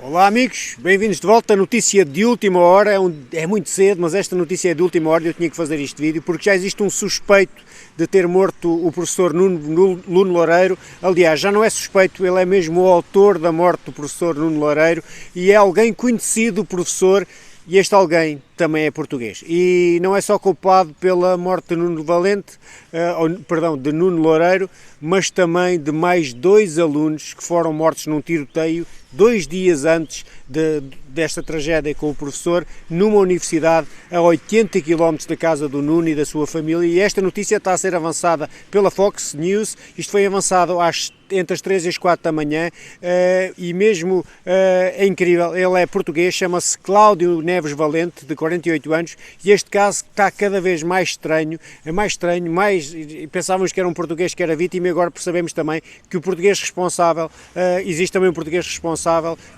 Olá amigos, bem-vindos de volta à notícia de última hora. É muito cedo, mas esta notícia é de última hora e eu tinha que fazer este vídeo porque já existe um suspeito de ter morto o professor Nuno Loureiro. Aliás, já não é suspeito, ele é mesmo o autor da morte do professor Nuno Loureiro e é alguém conhecido do professor, e este alguém também é português. E não é só culpado pela morte de Nuno de Nuno Loureiro, mas também de mais 2 alunos que foram mortos num tiroteio 2 dias antes desta tragédia com o professor, numa universidade a 80 km da casa do Nuno e da sua família. E esta notícia está a ser avançada pela Fox News. Isto foi avançado entre as 3 e as 4 da manhã e mesmo é incrível. Ele é português, chama-se Cláudio Neves Valente, de 48 anos, e este caso está cada vez mais estranho, pensávamos que era um português que era vítima e agora percebemos também que o português responsável, existe também um português responsável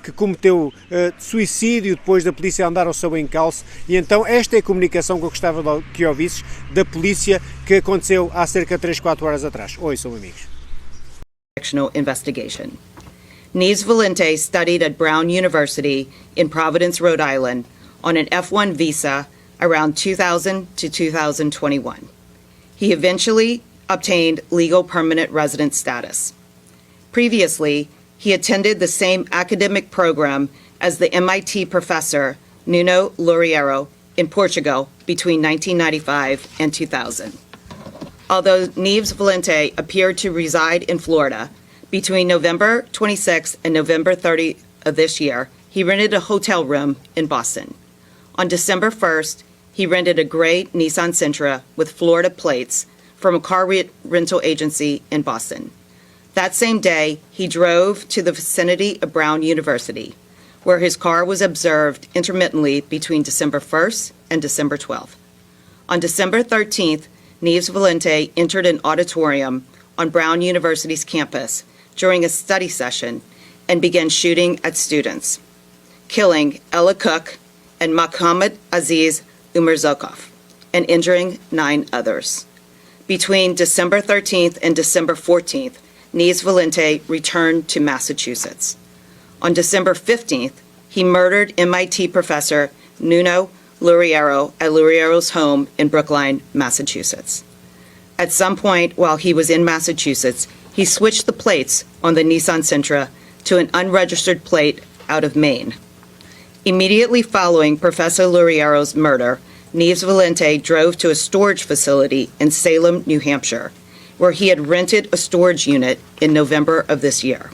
que cometeu suicídio depois da polícia andar ao seu encalço. E então esta é a comunicação que eu gostava que ouvisses da polícia, que aconteceu há cerca de 3, 4 horas atrás. Oi, são amigos. Investigation. Neves Valente studied at Brown University in Providence, Rhode Island on an F1 visa around 2000 to 2021. He eventually obtained legal permanent resident status. Previously, he attended the same academic program as the MIT professor Nuno Loureiro in Portugal between 1995 and 2000. Although Neves Valente appeared to reside in Florida, between November 26 and November 30 of this year, he rented a hotel room in Boston. On December 1st, he rented a gray Nissan Sentra with Florida plates from a car rental agency in Boston. That same day, he drove to the vicinity of Brown University, where his car was observed intermittently between December 1st and December 12th. On December 13th, Neves Valente entered an auditorium on Brown University's campus during a study session and began shooting at students, killing Ella Cook and Mohammed Aziz Umarzokov and injuring 9 others. Between December 13th and December 14th, Neves Valente returned to Massachusetts. On December 15th, he murdered MIT professor Nuno Loureiro at Loureiro's home in Brookline, Massachusetts. At some point while he was in Massachusetts, he switched the plates on the Nissan Sentra to an unregistered plate out of Maine. Immediately following Professor Loureiro's murder, Neves Valente drove to a storage facility in Salem, New Hampshire, where he had rented a storage unit in November of this year.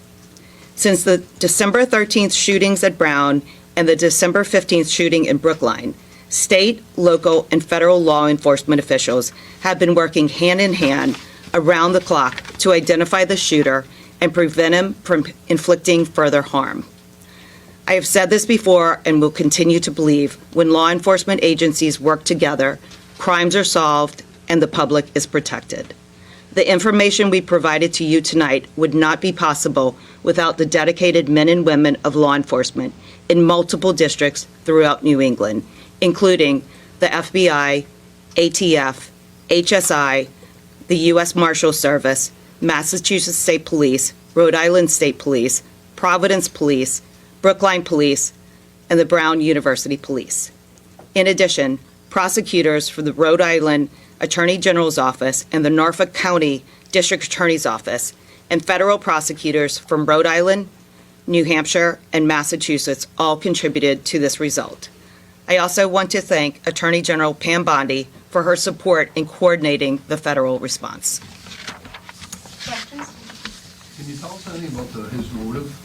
Since the December 13th shootings at Brown and the December 15th shooting in Brookline, state, local, and federal law enforcement officials have been working hand in hand around the clock to identify the shooter and prevent him from inflicting further harm. I have said this before and will continue to believe when law enforcement agencies work together, crimes are solved and the public is protected. The information we provided to you tonight would not be possible without the dedicated men and women of law enforcement in multiple districts throughout New England, including the FBI, ATF, HSI, the U.S. Marshal Service, Massachusetts State Police, Rhode Island State Police, Providence Police, Brookline Police, and the Brown University Police. In addition, prosecutors for the Rhode Island Attorney General's Office and the Norfolk County District Attorney's Office, and federal prosecutors from Rhode Island, New Hampshire, and Massachusetts all contributed to this result. I also want to thank Attorney General Pam Bondi for her support in coordinating the federal response. Questions? Can you tell us anything about his motive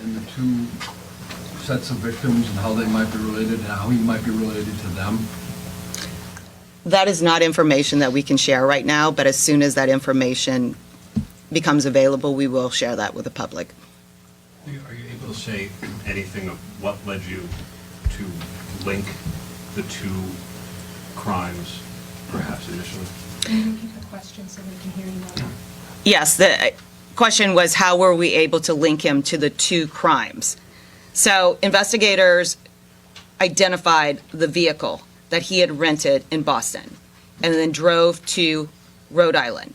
and the 2 sets of victims and how they might be related and how he might be related to them? That is not information that we can share right now, but as soon as that information becomes available, we will share that with the public. Are you able to say anything of what led you to link the 2 crimes, perhaps initially? Can you repeat the question so we can hear you better? Yes, the question was how were we able to link him to the 2 crimes? So investigators identified the vehicle that he had rented in Boston and then drove to Rhode Island.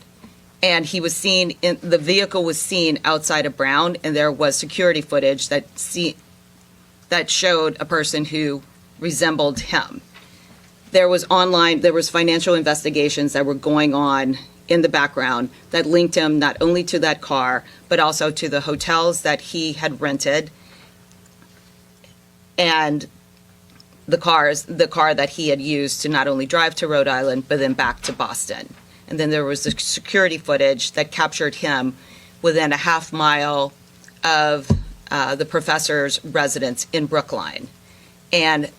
And he was seen, the vehicle was seen outside of Brown, and there was security footage that that showed a person who resembled him. There was financial investigations that were going on in the background that linked him not only to that car, but also to the hotels that he had rented and the car that he had used to not only drive to Rhode Island, but then back to Boston. And then there was the security footage that captured him within a half mile of the professor's residence in Brookline. And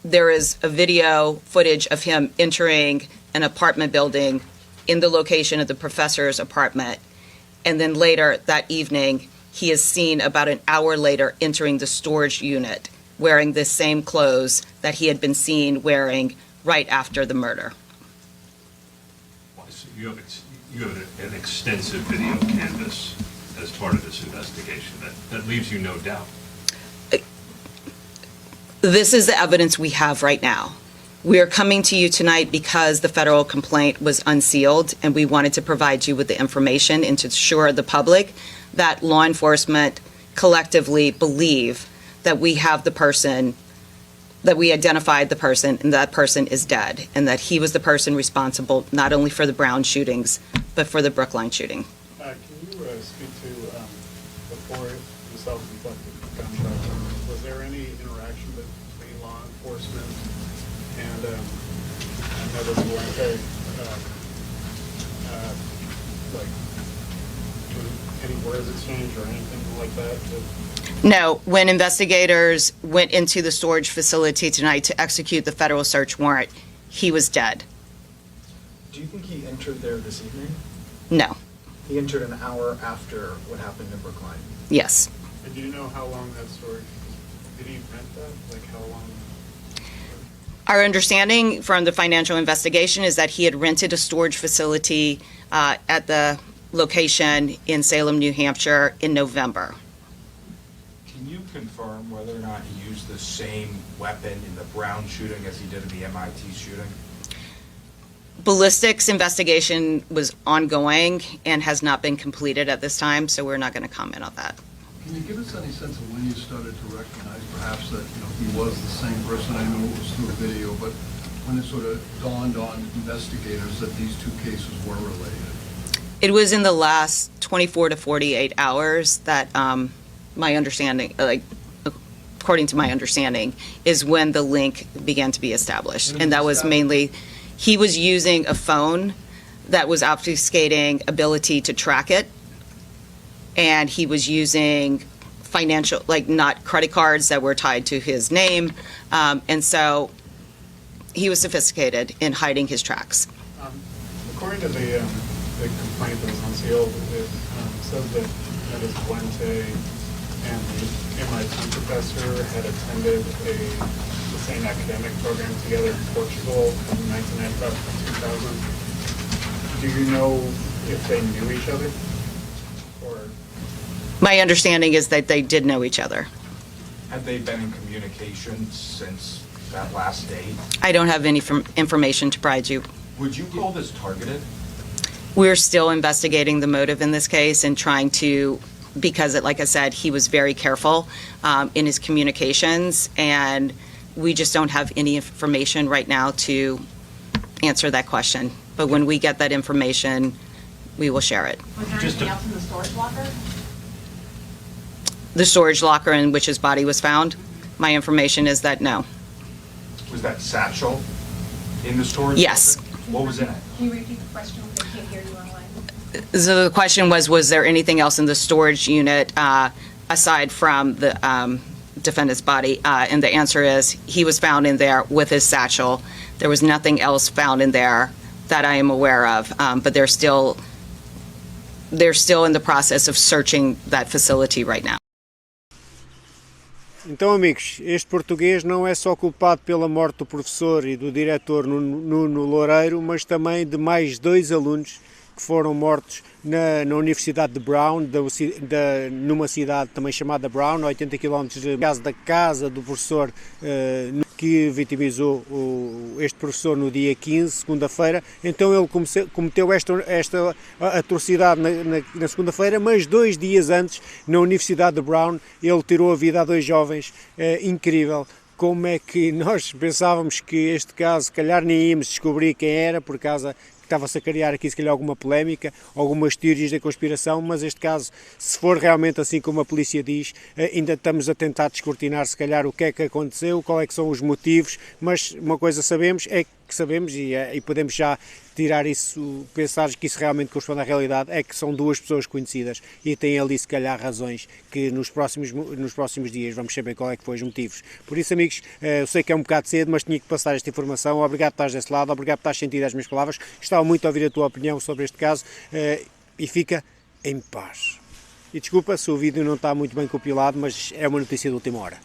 there is a video footage of him entering an apartment building in the location of the professor's apartment. And then later that evening, he is seen about an hour later entering the storage unit wearing the same clothes that he had been seen wearing right after the murder. So you have an extensive video canvas as part of this investigation. That leaves you no doubt. This is the evidence we have right now. We are coming to you tonight because the federal complaint was unsealed, and we wanted to provide you with the information and to assure the public that law enforcement collectively believe that we have the person, that we identified the person, and that person is dead, and that he was the person responsible not only for the Brown shootings, but for the Brookline shooting. Can you speak to, before the self-inflicted gunshot, was there any interaction between law enforcement and another Fuente, like any words exchanged or anything like that? No, when investigators went into the storage facility tonight to execute the federal search warrant, he was dead. Do you think he entered there this evening? No. He entered an hour after what happened in Brookline. Yes. And do you know how long that storage, did he rent that? Like how long? Our understanding from the financial investigation is that he had rented a storage facility at the location in Salem, New Hampshire in November. Can you confirm whether or not he used the same weapon in the Brown shooting as he did in the MIT shooting? Ballistics investigation was ongoing and has not been completed at this time, so we're not going to comment on that. Can you give us any sense of when you started to recognize perhaps that, he was the same person? I know it was through a video, but when it sort of dawned on investigators that these two cases were related? It was in the last 24 to 48 hours that my understanding, according to my understanding, is when the link began to be established. And that was mainly, he was using a phone that was obfuscating ability to track it. And he was using financial, not credit cards that were tied to his name. And so he was sophisticated in hiding his tracks. According to the complaint that was unsealed, it says that Ms. Fuente and the MIT professor had attended the same academic program together in Portugal from 1995 to 2000. Do you know if they knew each other? Or My understanding is that they did know each other. Have they been in communication since that last date? I don't have any information to provide you. Would you call this targeted? We're still investigating the motive in this case and trying to, because, like I said, he was very careful in his communications, and we just don't have any information right now to answer that question. But when we get that information, we will share it. Was there anything else in the storage locker? The storage locker in which his body was found, my information is that no. Was that satchel in the storage? Yes. locker? What was in it? Can you repeat the question? They can't hear you online. So the question was there anything else in the storage unit aside from the defendant's body? And the answer is he was found in there with his satchel. There was nothing else found in there that I am aware of, but they're still in the process of searching that facility right now. Então, amigos, este português não é só culpado pela morte do professor e do diretor Nuno Loureiro, mas também de mais 2 alunos que foram mortos na Universidade de Brown, numa cidade também chamada Brown, a 80 km da casa do professor que vitimizou este professor no dia 15, segunda-feira. Então ele cometeu esta atrocidade na segunda-feira, mas 2 dias antes, na Universidade de Brown, ele tirou a vida a 2 jovens. Incrível. Como é que nós pensávamos que este caso, se calhar nem íamos descobrir quem era, por causa estava-se a criar aqui se calhar alguma polémica, algumas teorias da conspiração, mas este caso, se for realmente assim como a polícia diz, ainda estamos a tentar descortinar se calhar o que é que aconteceu, qual é que são os motivos, mas uma coisa sabemos é que sabemos e podemos já tirar isso, pensar que isso realmente corresponde à realidade, é que são 2 pessoas conhecidas e têm ali se calhar razões que nos próximos dias vamos saber qual é que foi os motivos. Por isso, amigos, eu sei que é um bocado cedo, mas tinha que passar esta informação. Obrigado por estares desse lado, obrigado por estares a sentir as minhas palavras. Gostava muito de ouvir a tua opinião sobre este caso e fica em paz. E desculpa se o vídeo não está muito bem compilado, mas é uma notícia de última hora.